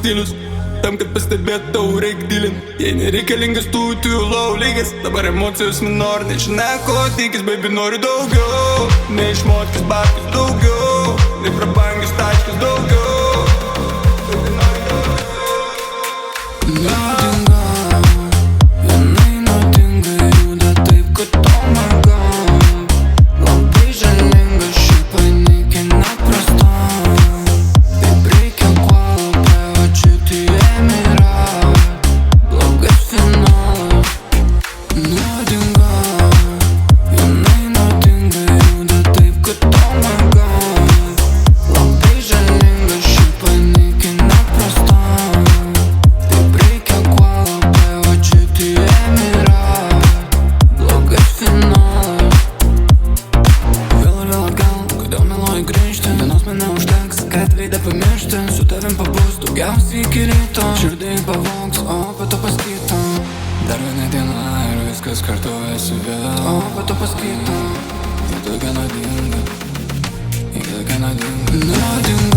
stilius. Tam, kad pastebėt tau reik dilint. Jei nereikalingas tų lau lygis. Dabar emocijos minor, nežinia ko tikis. Baby noriu daugiau, ne iš motkis babkis daugiau, ne prabangius taškis daugiau. Nuodinga, jinai nuodinga juda taip, kad oh my god. Labai žalinga, šiaip panikina prasta. Taip reikia kuo labiau atšyti emirat. Blogas finalas. Nuodinga, jinai nuodinga juda taip, kad oh my god. Labai žalinga, šiaip panikina prasta. Pamiršti, su tavim pabus daugiausiai iki ryto. Širdį pavogs, o po to paskaito. Dar viena diena ir viskas kartojasi vėl. O po to paskaito. Ji tokia nuodinga, ji tokia nuodinga. Nuodinga.